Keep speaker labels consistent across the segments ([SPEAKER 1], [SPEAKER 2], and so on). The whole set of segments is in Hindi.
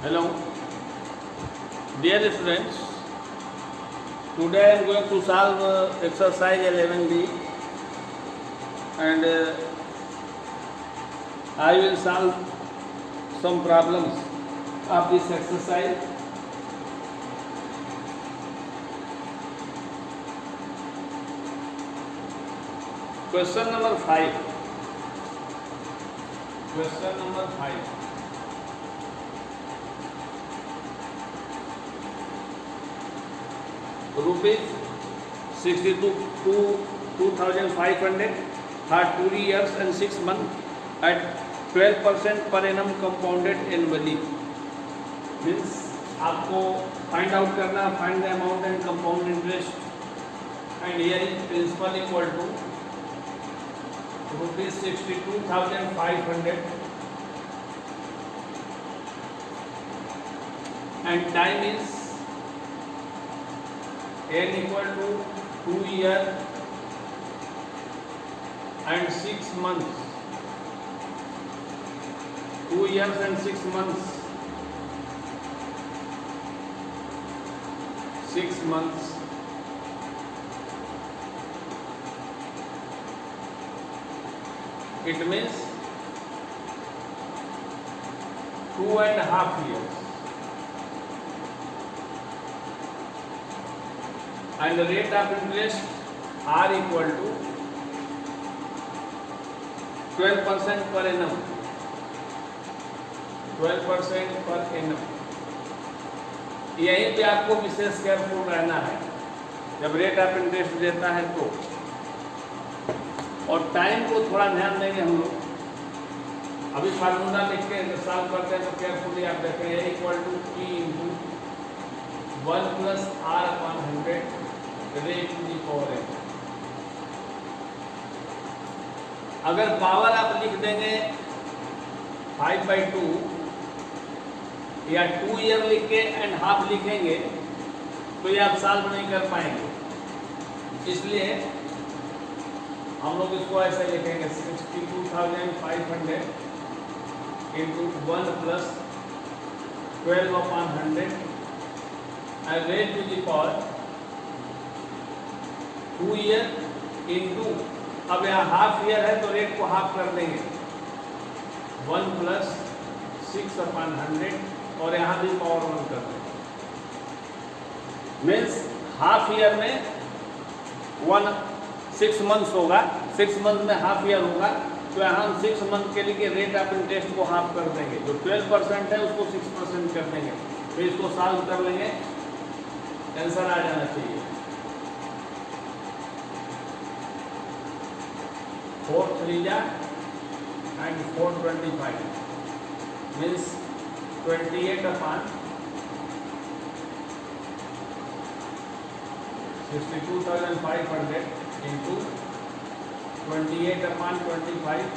[SPEAKER 1] Hello, dear students. Today I am going to solve exercise 11B, and I will solve some problems of this exercise. Question number 5. Question number 5. Rupees 62,500 for 2 years and 6 months at 12% per annum compounded annually. Means आपको फाइंड आउट करना, find the amount and compound interest, and here is principal equal to rupees 62,500 and time is n equal to 2 year and 6 months. 2 years and 6 months. 6 months. It means 2.5 years. And the rate of interest are equal to 12% per annum. 12% per annum. यहीं पे आपको विशेष केयरफुल रहना है जब रेट ऑफ इंटरेस्ट देता है तो, और टाइम को थोड़ा ध्यान देंगे हम लोग। अभी फार्मूला लिख के सॉल्व करते हैं तो केयरफुली आप देखें, A equal to P into 1 plus R upon 100 rate to the power n। अगर पावर आप लिख देंगे 5/2 या 2 ईयर लिख के एंड हाफ लिखेंगे तो ये आप सॉल्व नहीं कर पाएंगे। इसलिए हम लोग इसको ऐसे लिखेंगे 62,500 into 1 plus 12 upon 100 and rate to the power 2 year into, अब यहाँ हाफ ईयर है तो रेट को हाफ कर देंगे 1 प्लस 6 अपॉन 100 और यहाँ भी पावर 1 कर देंगे। मीन्स हाफ ईयर में 6 मंथ्स होगा, 6 मंथ में हाफ ईयर होगा, तो यहाँ हम 6 मंथ के लिए रेट ऑफ इंटरेस्ट को हाफ कर देंगे। जो 12% है उसको 6% कर देंगे। तो इसको सॉल्व कर लेंगे, आंसर आ जाना चाहिए 4 3 जा and 4 25 means 28 upon 62,500 into 28 upon 25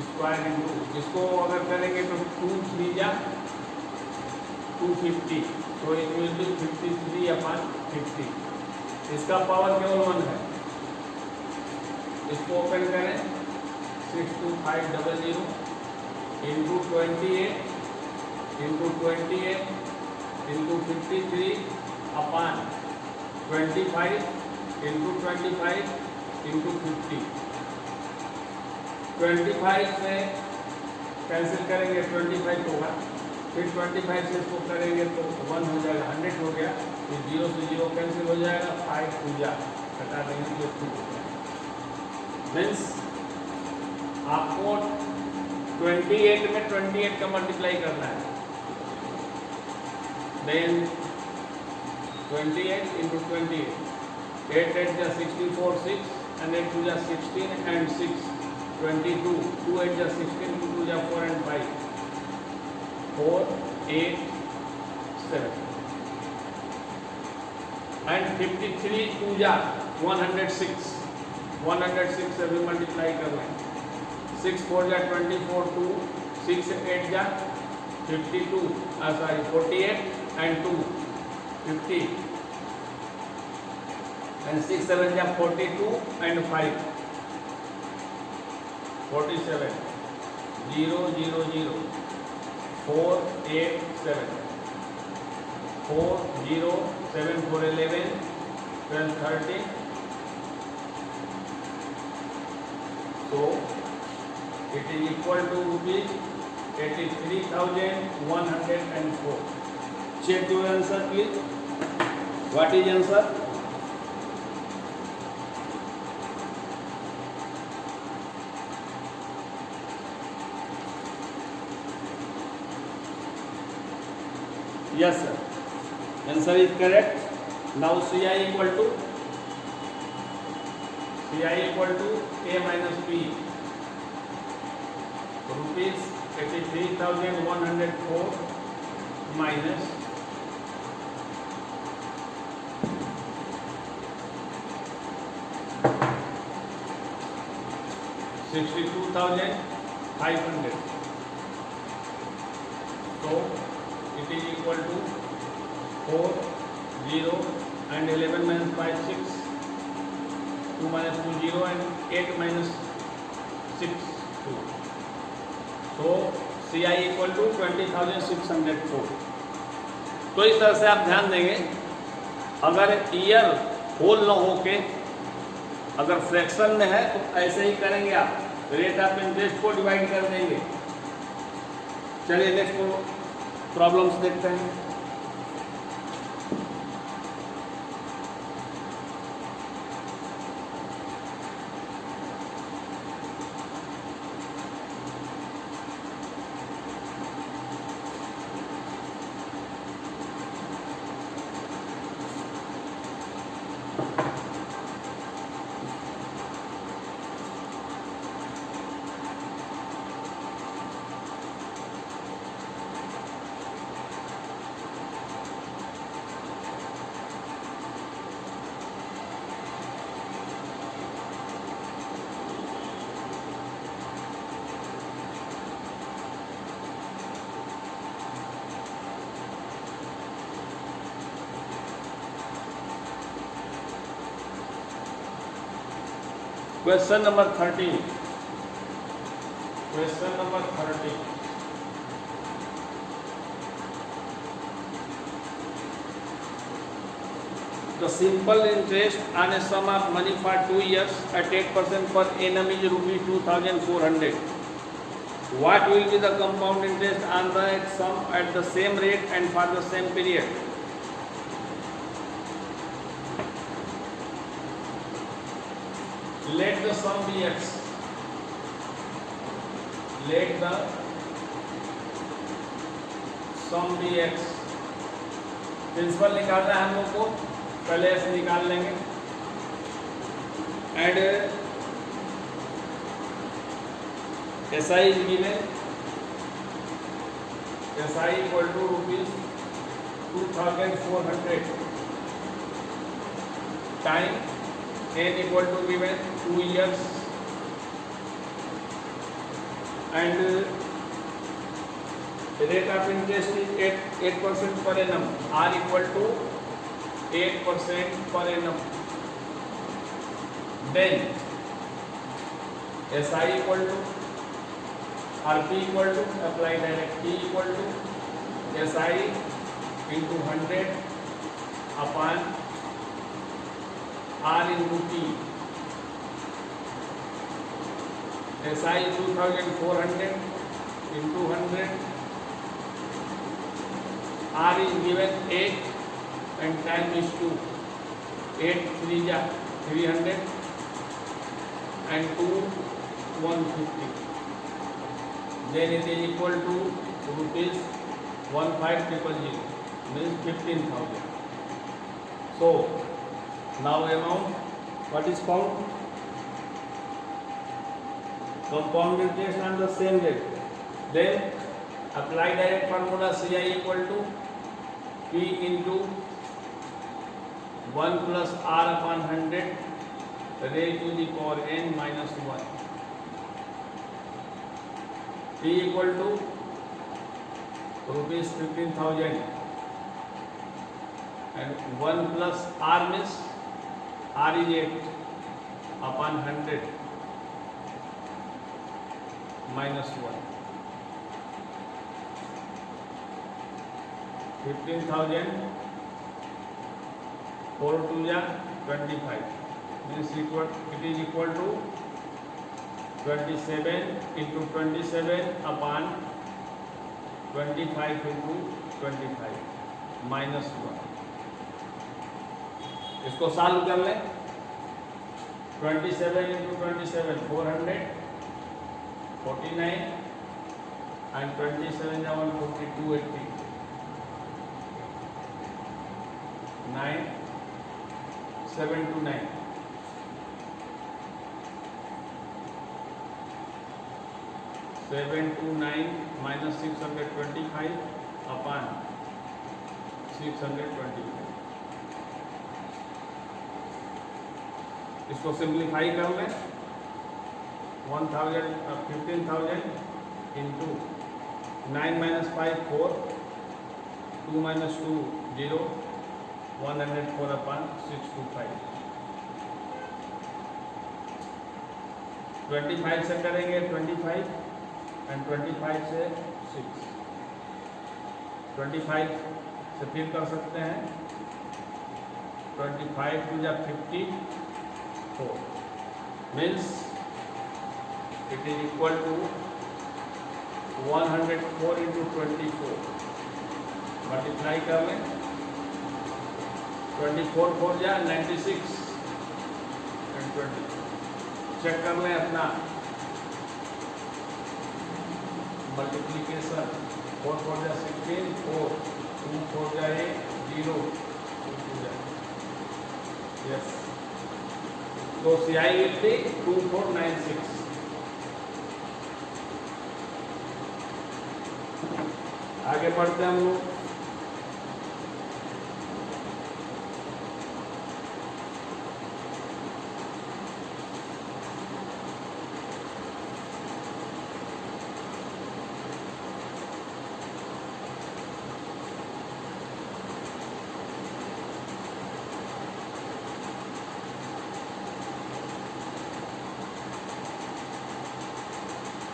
[SPEAKER 1] square into, इसको अगर करेंगे तो 2 3 जा 250, तो इट विल बी 53 upon 50। इसका पावर केवल 1 है। इसको ओपन करें 62500 into 28 into 28 into 53 upon 25 into 25 into 50। 25 से कैंसिल करेंगे 25 होगा, फिर 25 से इसको करेंगे तो 1 हो जाएगा, 100 हो गया, फिर 0 से 0 कैंसिल हो जाएगा, 5 पूजा घटा देंगे तो 2 हो जाएगा। मीन्स आपको 28 में 28 का मल्टीप्लाई करना है, देन 28 इंटू 28, 8 8 जा 64 6 and 8 2 जा 16 and 6 22, 2 8 जा 16, 2 2 जा 4 and 5 4 8 7 and 53 2 जा 106 से भी मल्टीप्लाई कर लें। 6 4 जा 24 2 6 8 जा 52 48 and 2 50 and 6 7 जा 42 and 5 47 0 0 0 487 4 0 7 4 11 12 30. So it is equal to rupees 83,104. Check your answer please. What is answer? Yes sir. Answer is correct. Now CI equal to A minus B. Rupees 83,104 minus 62,500. So it is equal to 4 0 and 11 minus 5 6, 2 minus 2 0 and 8 minus 6 2. So CI equal to 20,604. तो इस तरह से आप ध्यान देंगे, अगर ईयर होल न होके अगर फ्रैक्शन में है तो ऐसे ही करेंगे आप, रेट ऑफ इंटरेस्ट को डिवाइड कर देंगे। चलिए नेक्स्ट प्रॉब्लम्स देखते हैं। Question number 13. Question number 13. The simple interest on a sum of money for 2 years at 8% per annum is rupees 2,400. What will be the compound interest on the sum at the same rate and for the same period? Let the sum be x. Let the sum be x. Principal निकालना है हम लोग को, पहले s निकाल लेंगे एंड SI is given. SI equal to rupees 2,400 time n equal to given 2 years and rate of interest is 8% per annum. R equal to 8% per annum. Then SI equal to RP equal to apply direct T equal to SI into 100 upon R into T. SI 2,400 into 100. R is given 8 and time is 2. 8 3 ja 300 and 2 150. Then it is equal to rupees 1500 means 15,000. So now amount what is found? Compound interest on the same rate. Then apply direct formula CI equal to P into 1 plus R upon 100 raised to the power n minus 1. P equal to rupees 15,000 and 1 plus R means R is 8 upon 100 minus 1. 15,000 4 2 या 25 means it is equal to 27 into 27 upon 25 into 25 minus 1. इसको सॉल्व कर लें. 27 into 27 400 49 and 27 is 142 80 9 7 to 9 7 to 9 minus 625 upon 625. इसको सिंप्लीफाई कर लें. 15,000 into 9 minus 5 4 2 minus 2 0 104 upon 625. 25 से करेंगे 25 and 25 से 6. 25 से फिर कर सकते हैं. 25 to the 54 means it is equal to 104 into 24. Multiply कर लें. 24 4 जा 96 and 20. चेक कर लें अपना मल्टीप्लीकेशन. 4 4 जा 16 4 2 4 जा 0 2 2 जा. यस. तो CI will be 2496. आगे बढ़ते हैं हम लोग.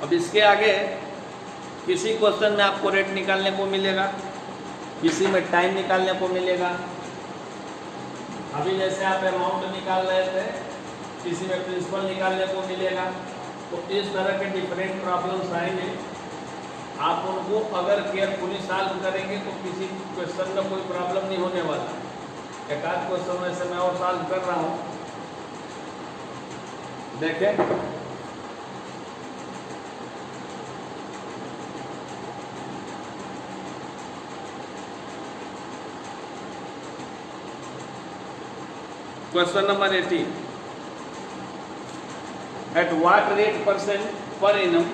[SPEAKER 1] अब इसके आगे किसी क्वेश्चन में आपको रेट निकालने को मिलेगा, किसी में टाइम निकालने को मिलेगा. अभी जैसे आप अमाउंट निकाल रहे थे, किसी में प्रिंसिपल निकालने को मिलेगा. तो इस तरह के डिफरेंट प्रॉब्लम्स आएंगे. आप उनको अगर केयरफुली सॉल्व करेंगे तो किसी क्वेश्चन में कोई प्रॉब्लम नहीं होने वाला. एक आध क्वेश्चन वैसे मैं और सॉल्व कर रहा हूँ. देखें. Question number 18. At what rate percent per annum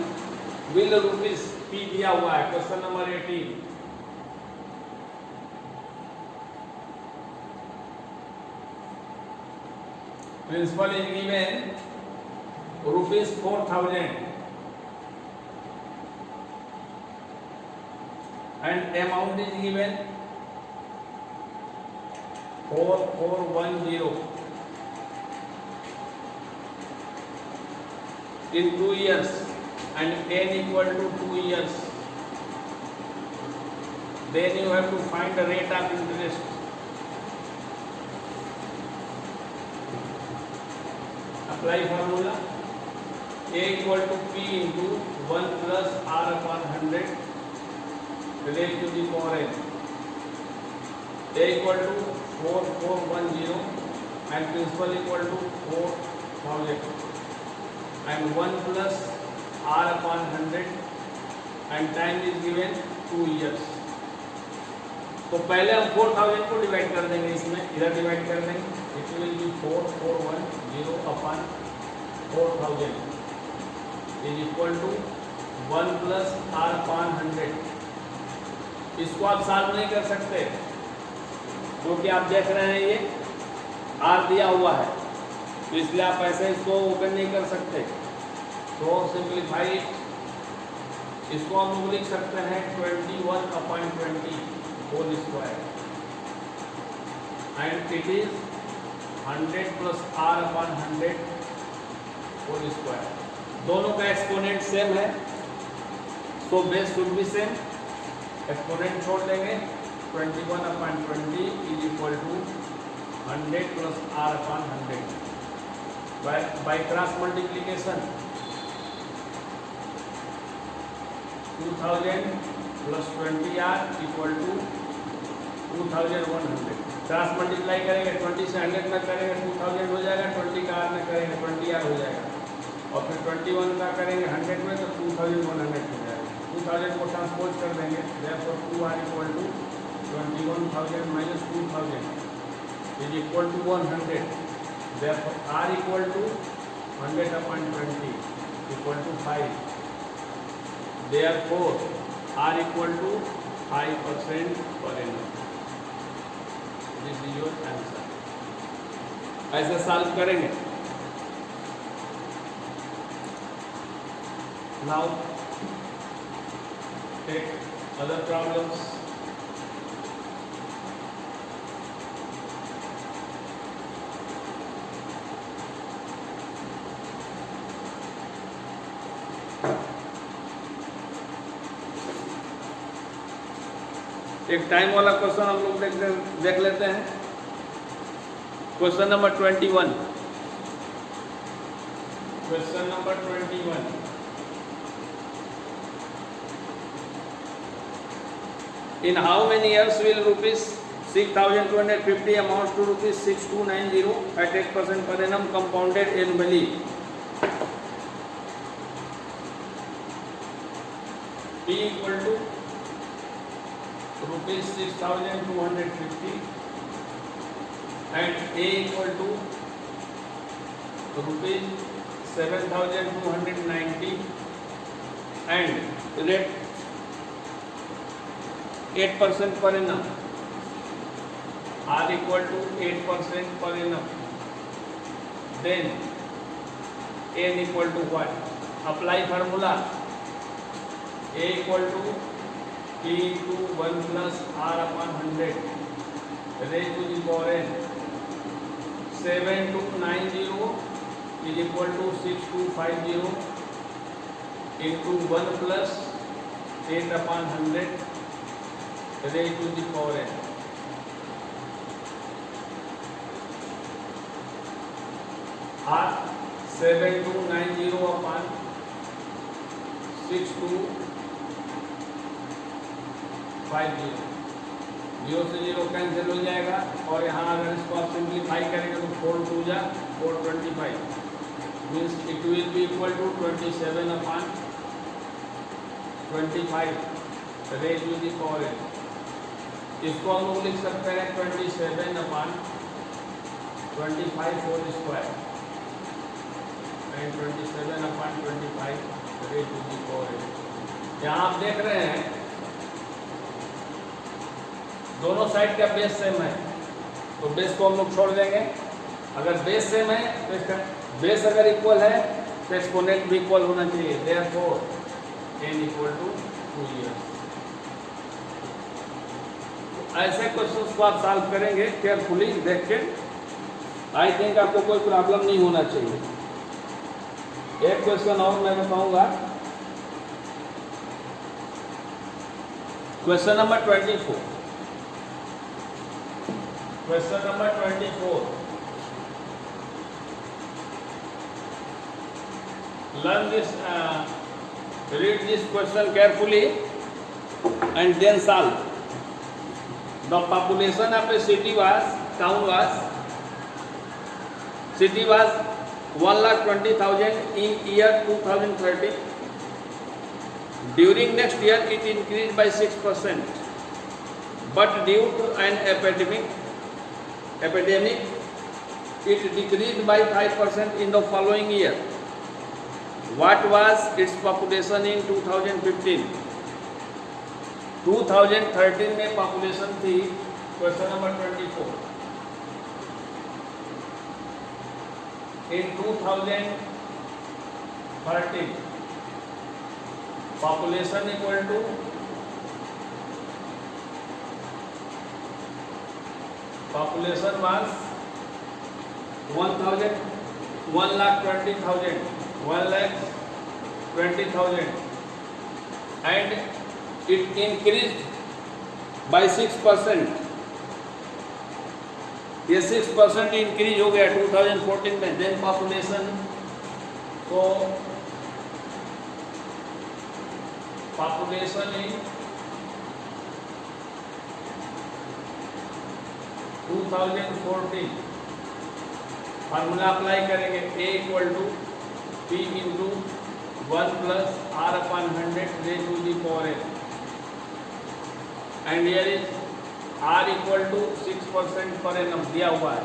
[SPEAKER 1] will rupees P दिया हुआ है. Question number 18. Principal is given rupees 4,000 and amount is given 4410 in 2 years and 10 equal to 2 years. Then you have to find the rate of interest. Apply formula. A equal to P into 1 plus R upon 100 raised to the power n. A equal to 4410 and principal equal to 4,000 and 1 plus R upon 100 and time is given 2 years. तो पहले हम 4,000 को डिवाइड कर देंगे. इसमें इधर डिवाइड कर देंगे. It will be 4410 upon 4,000 is equal to 1 plus R upon 100. इसको आप सॉल्व नहीं कर सकते क्योंकि आप देख रहे हैं ये R दिया हुआ है, तो इसलिए आप ऐसे इसको ओपन नहीं कर सकते. तो सिंप्लीफाई इसको हम लोग लिख सकते हैं 21/20 whole square and it is 100 plus R upon 100 whole square. दोनों का एक्सपोनेंट सेम है, तो base should be same. Exponent छोड़ देंगे 21/20 is equal to 100 plus R/100 by cross multiplication 2000 plus 20R equal to 2100। Cross multiply करेंगे 20 से 100 में करेंगे 2000 हो जाएगा, 20 का R में करेंगे 20R हो जाएगा, और फिर 21 का करेंगे 100 में तो 2100 हो जाएगा। 2000 को ट्रांसपोज कर देंगे, therefore 2R equal to 21,000 minus 2000 is equal to 100, therefore R equal to 100/20 equal to 5, therefore R equal to 5% per annum। This is your answer। ऐसे सॉल्व करेंगे। Now take other problems। एक टाइम वाला क्वेश्चन हम लोग देख लेते हैं। Question number 21। Question number 21। In how many years will rupees 6,250 amounts to rupees 6,290 at 8% per annum compounded annually? P equal to rupees 6,250 and A equal to rupees 7,290 and rate 8% per annum, R equal to 8% per annum, then N equal to what? Apply formula, A equal to P into 1 plus R/100 raised to the power n, 7290 is equal to 6250 into 1 plus 8/100 raised to the power n। R 7290 upon 6250, 0 से 0 कैंसिल हो जाएगा, और यहाँ अगर इसको आप सिंप्लीफाई करेंगे तो 4 2 जा 425 means it will be equal to 27/25 raise to the power n। इसको हम लोग लिख सकते हैं 27/25 whole square and 27/25 raise to the power n। यहाँ आप देख रहे हैं दोनों साइड का बेस सेम है, तो बेस को हम लोग छोड़ देंगे। अगर बेस सेम है तो इसका बेस अगर इक्वल है तो एक्सपोनेंट भी इक्वल होना चाहिए, therefore n equal to 2 years. ऐसे क्वेश्चंस को आप सॉल्व करेंगे केयरफुली देख के, आई थिंक आपको कोई प्रॉब्लम नहीं होना चाहिए। एक क्वेश्चन और मैं बताऊंगा, question number 24। Question number 24। Learn this, read this question carefully and then solve. The population of a city was 1,20,000 in year 2030. During next year it increased by 6%, but due to an epidemic it decreased by 5% in the following year. What was its population in 2015? 2013 में पॉपुलेशन थी। Question number 24। In 2013 population equal to population was 1,20,000 and it increased by 6%। ये 6% इंक्रीज हो गया 2014 में। देन पॉपुलेशन, तो पॉपुलेशन इन 2014 फार्मूला अप्लाई करेंगे, A equal to P into 1 plus R upon 100 raise to the power n, and here is R equal to 6% per annum दिया हुआ है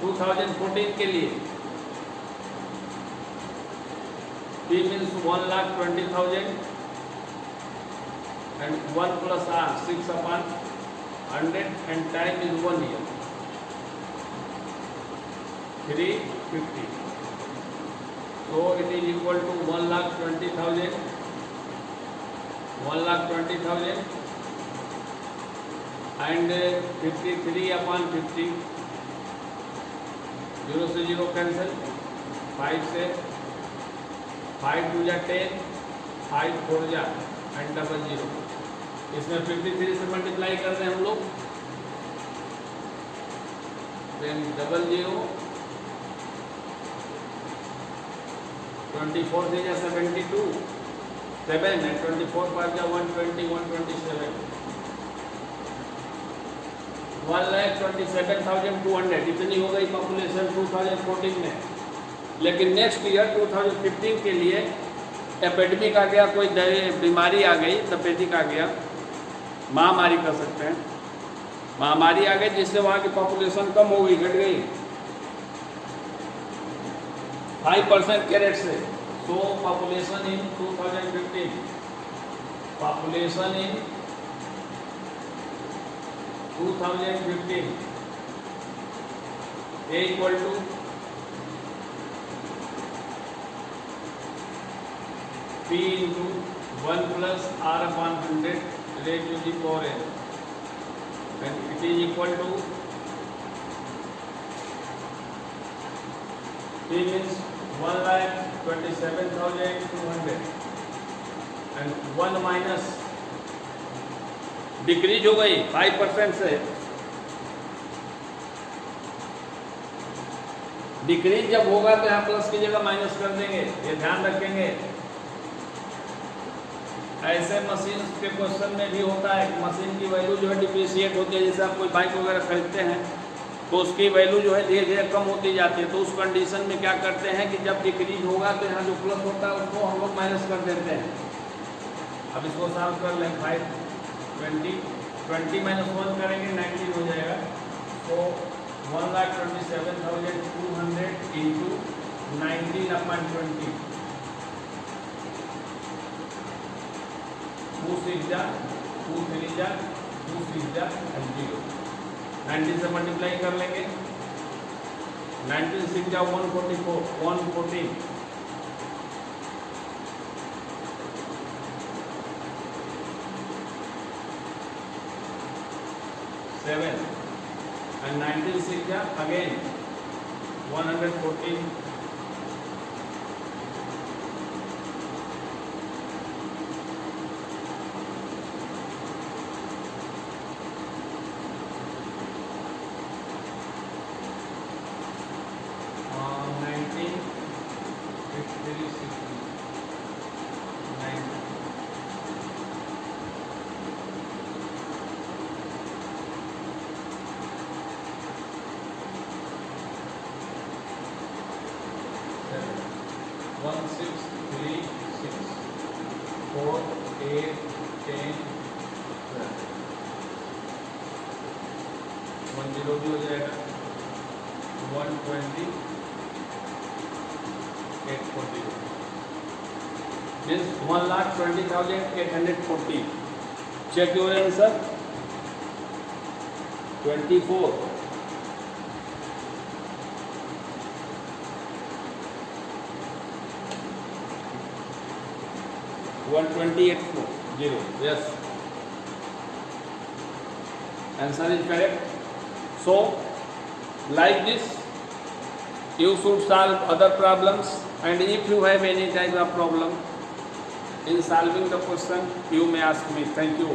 [SPEAKER 1] 2014 के लिए। P means 1,20,000 and 1 plus R 6 upon 100 and time is 1 year 350, so it is equal to 1,20,000 and 53 upon 50, 0 से 0 कैंसिल, 5 से 5 2 जा 10, 5 4 जा एंड डबल 0। इसमें 53 से मल्टीप्लाई कर रहे हैं हम लोग, देन डबल 0, 24 से जा 72, 7 एंड 24 पर जा 120, 127, 1,27,200 इतनी हो गई पॉपुलेशन 2014 में। लेकिन नेक्स्ट ईयर 2015 के लिए एपिडेमिक आ गया, कोई बीमारी आ गई, तपेदिक आ गया, महामारी कर सकते हैं, महामारी आ गई जिससे वहाँ की पॉपुलेशन कम हो गई, घट गई 5% के रेट से। So population in 2015, population in 2015 A equal to P into 1 plus R upon 100 raise to the power n, and it is equal to P means 1,27,200 and 1 minus decrease हो गई 5% से, डिक्रीज जब होगा तो यहाँ प्लस की जगह माइनस कर देंगे, ये ध्यान रखेंगे। ऐसे मशीन के क्वेश्चन में भी होता है, मशीन की वैल्यू जो है डिप्रिशिएट होती है, जैसे आप कोई बाइक वगैरह खरीदते हैं तो उसकी वैल्यू जो है धीरे धीरे कम होती जाती है, तो उस कंडीशन में क्या करते हैं कि जब डिक्रीज होगा तो यहाँ जो प्लस होता है उसको हम लोग माइनस कर देते हैं। अब इसको सॉल्व कर लें, 20 माइनस 1 करेंगे 19 हो जाएगा, तो 1,27,200 इंटू 19 अपॉन 20, 2 6 जा 2 3 जा 2 6 जा एंड 0, 19 से मल्टीप्लाई कर लेंगे, 19 6 जा 144, 114, 7 and 19 6 ja again 114, 19 53 60 9 1 6 3 6 4 8 10 12, 1 0 भी हो जाएगा, 120 840 means 1,20,840। Check your answer 24 128,0. Yes, answer is correct. So like this you should solve other problems, and if you have any type of problem in solving the question you may ask me. Thank you.